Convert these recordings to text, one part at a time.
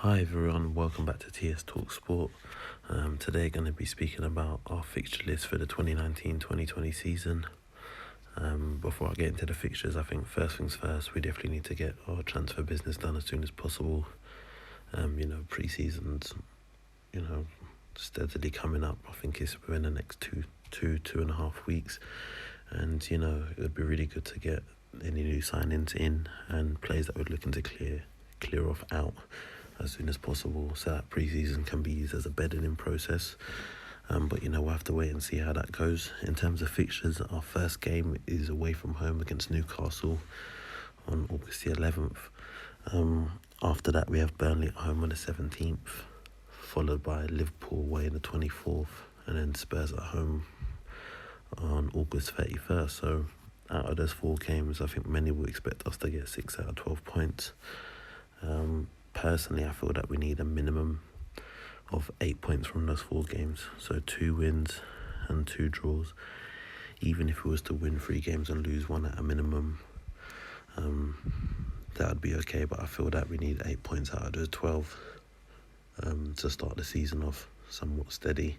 Hi everyone, welcome back to TS Talk Sport. Today going to be speaking about our fixture list for the 2019-2020 season. Before I get into the fixtures, I think first things first, we definitely need to get our transfer business done as soon as possible. Pre-season's, steadily coming up. I think it's within the next two and a half weeks. And, it would be really good to get any new signings in and players that we're looking to clear off out as soon as possible, so that pre-season can be used as a bedding in process. But we'll have to wait and see how that goes. In terms of fixtures, our first game is away from home against Newcastle on August the 11th. After that, we have Burnley at home on the 17th, followed by Liverpool away on the 24th, and then Spurs at home on August 31st. So out of those four games, I think many will expect us to get 6 out of 12 points. Personally, I feel that we need a minimum of 8 points from those four games. So 2 wins and 2 draws. Even if we was to win 3 games and lose 1 at a minimum, that would be okay. But I feel that we need 8 points out of those 12 to start the season off somewhat steady.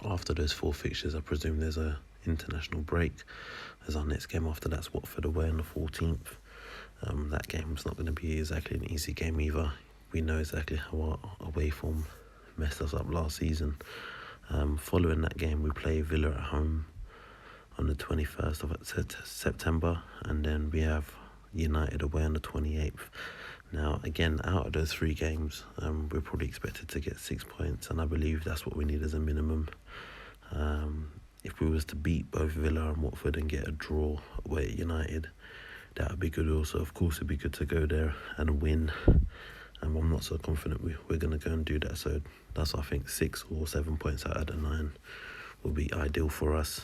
After those 4 fixtures, I presume there's a international break, as our next game after that's Watford away on the 14th. That game's not going to be exactly an easy game either. We know exactly how our away form messed us up last season. Following that game, we play Villa at home on the 21st of September, and then we have United away on the 28th. Now, again, out of those 3 games, we're probably expected to get 6 points, and I believe that's what we need as a minimum. If we was to beat both Villa and Watford and get a draw away at United, that would be good also. Of course, it'd be good to go there and win. I'm not so confident we're going to go and do that. So that's, I think, 6 or 7 points out of the 9 will be ideal for us.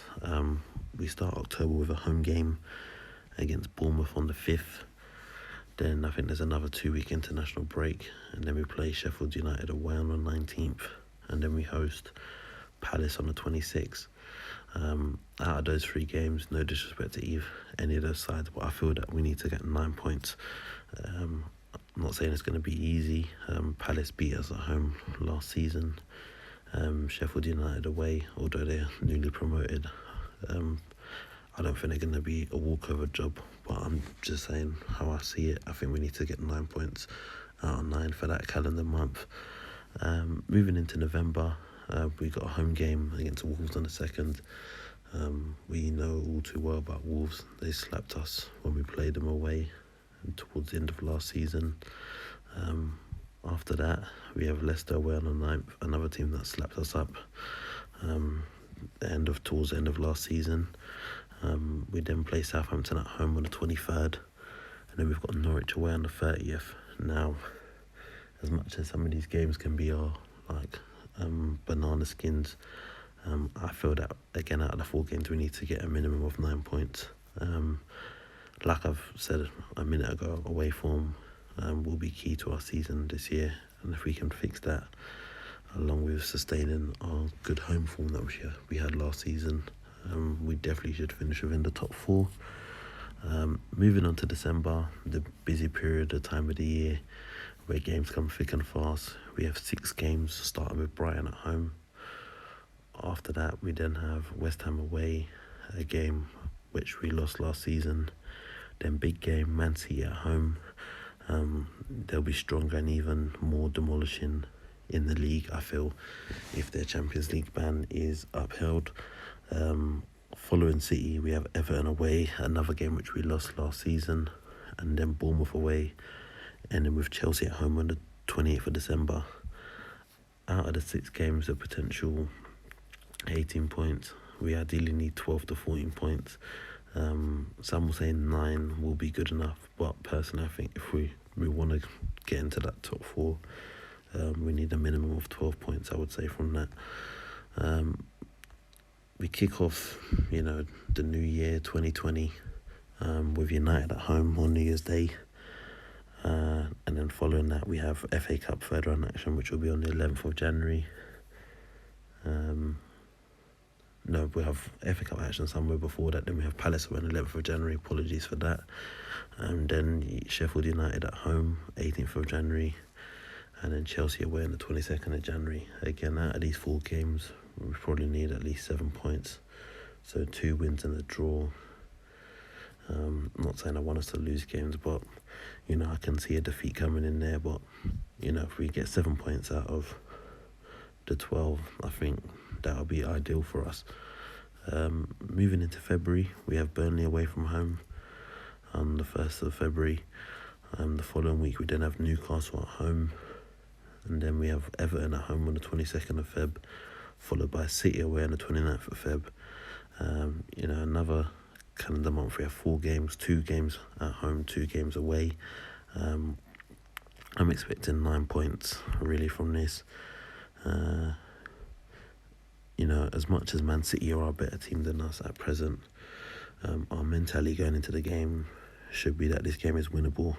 We start October with a home game against Bournemouth on the 5th. Then I think there's another 2-week international break. And then we play Sheffield United away on the 19th. And then we host Palace on the 26th. Out of those 3 games, no disrespect to any of those sides, but I feel that we need to get 9 points. I'm not saying it's going to be easy. Palace beat us at home last season. Sheffield United away, although they're newly promoted, I don't think they're going to be a walkover job, but I'm just saying how I see it. I think we need to get 9 points out of 9 for that calendar month. Moving into November, we got a home game against Wolves on the 2nd. We know all too well about Wolves. They slapped us when we played them away towards the end of last season. After that, we have Leicester away on the 9th, another team that slapped us up towards the end of last season. We then play Southampton at home on the 23rd, and then we've got Norwich away on the 30th. Now, as much as some of these games can be banana skins, I feel that, again, out of the 4 games, we need to get a minimum of 9 points. Like I've said a minute ago, away form will be key to our season this year, and if we can fix that, along with sustaining our good home form that we had last season, we definitely should finish within the top 4. Moving on to December, the busy period, the time of the year where games come thick and fast. We have 6 games, starting with Brighton at home. After that, we then have West Ham away, a game which we lost last season. Then big game, Man City at home. They'll be stronger and even more demolishing in the league, I feel, if their Champions League ban is upheld. Following City, we have Everton away, another game which we lost last season. And then Bournemouth away. And then with Chelsea at home on the 28th of December. Out of the 6 games, a potential 18 points. We ideally need 12 to 14 points. Some will say 9 will be good enough, but personally I think if we want to get into that top 4, we need a minimum of 12 points, I would say, from that. We kick off, the new year 2020 with United at home on New Year's Day. And then following that, we have FA Cup third round action, which will be on the 11th of January. No, we have FA Cup action somewhere before that. Then we have Palace away on the 11th of January. Apologies for that. And then Sheffield United at home, 18th of January. And then Chelsea away on the 22nd of January. Again, out of these 4 games, we probably need at least 7 points. So 2 wins and a draw. Not saying I want us to lose games, but, you know, I can see a defeat coming in there. But, you know, if we get 7 points out of the 12, I think that would be ideal for us. Moving into February, we have Burnley away from home on the 1st of February. The following week, we then have Newcastle at home. And then we have Everton at home on the 22nd of Feb, followed by City away on the 29th of Feb. You know, another calendar month, we have 4 games, 2 games at home, 2 games away. I'm expecting 9 points, really, from this. You know, as much as Man City are a better team than us at present, our mentality going into the game should be that this game is winnable,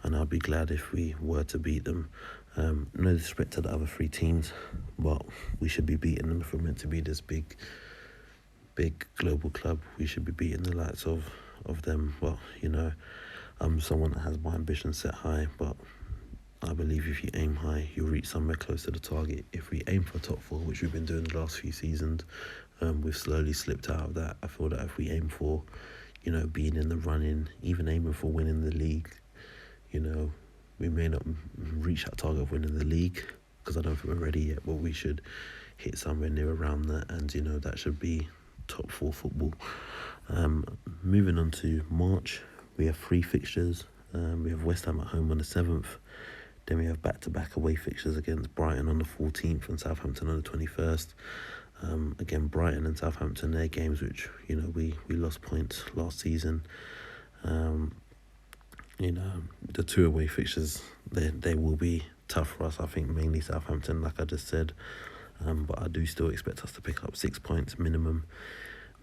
and I'd be glad if we were to beat them. No disrespect to the other 3 teams, but we should be beating them if we're meant to be this big global club. We should be beating the likes of them. Well, you know, I'm someone that has my ambition set high, but I believe if you aim high, you'll reach somewhere close to the target. If we aim for top 4, which we've been doing the last few seasons, we've slowly slipped out of that. I feel that if we aim for, you know, being in the running, even aiming for winning the league, you know, we may not reach that target of winning the league, because I don't think we're ready yet, but we should hit somewhere near around that, and, you know, that should be top 4 football. Moving on to March, we have 3 fixtures. We have West Ham at home on the 7th. Then we have back-to-back away fixtures against Brighton on the 14th and Southampton on the 21st. Again, Brighton and Southampton, they're games which, you know, we lost points last season. You know, the 2 away fixtures, they will be tough for us. I think mainly Southampton, like I just said. But I do still expect us to pick up 6 points minimum,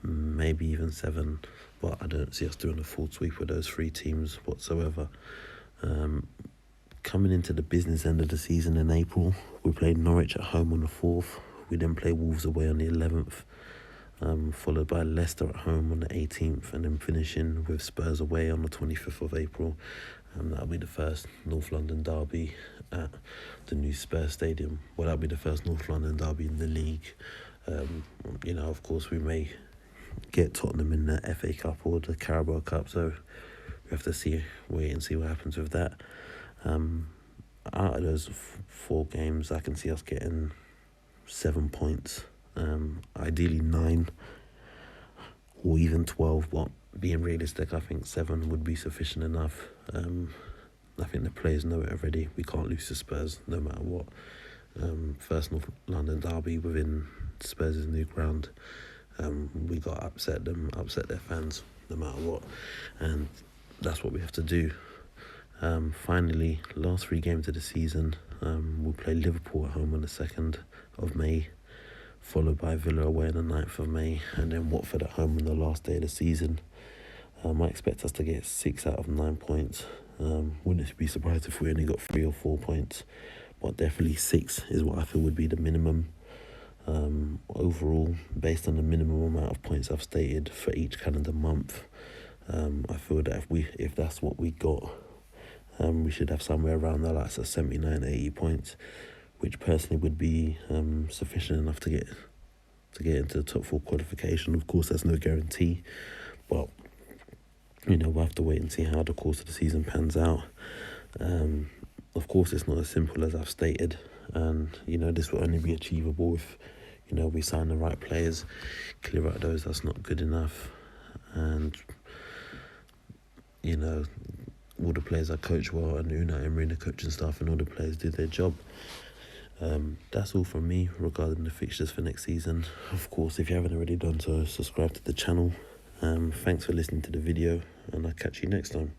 maybe even 7. But I don't see us doing a full sweep with those 3 teams whatsoever. Coming into the business end of the season in April, we played Norwich at home on the 4th. We then play Wolves away on the 11th, followed by Leicester at home on the 18th, and then finishing with Spurs away on the 25th of April. That'll be the first North London derby at the new Spurs Stadium. Well, that'll be the first North London derby in the league. You know, of course, we may get Tottenham in the FA Cup or the Carabao Cup, so we have to wait and see what happens with that. Out of those 4 games, I can see us getting 7 points, ideally 9 or even 12, but being realistic, I think 7 would be sufficient enough. I think the players know it already. We can't lose to Spurs no matter what. First North London derby within Spurs' new ground. We got to upset their fans no matter what, and that's what we have to do. Finally, last 3 games of the season, we'll play Liverpool at home on the 2nd of May, followed by Villa away on the 9th of May, and then Watford at home on the last day of the season. I expect us to get 6 out of 9 points. Wouldn't be surprised if we only got 3 or 4 points, but definitely 6 is what I feel would be the minimum. Overall, based on the minimum amount of points I've stated for each calendar month, I feel that if that's what we got, we should have somewhere around the likes of 79, 80 points, which personally would be sufficient enough to get into the top 4 qualification. Of course, there's no guarantee, but, you know, we'll have to wait and see how the course of the season pans out. Of course, it's not as simple as I've stated, and, you know, this will only be achievable if, you know, we sign the right players, clear out those that's not good enough, and, you know, all the players are coached well, and Unai Emery and the coaching staff and all the players do their job. That's all from me regarding the fixtures for next season. Of course, if you haven't already done so, subscribe to the channel. Thanks for listening to the video, and I'll catch you next time.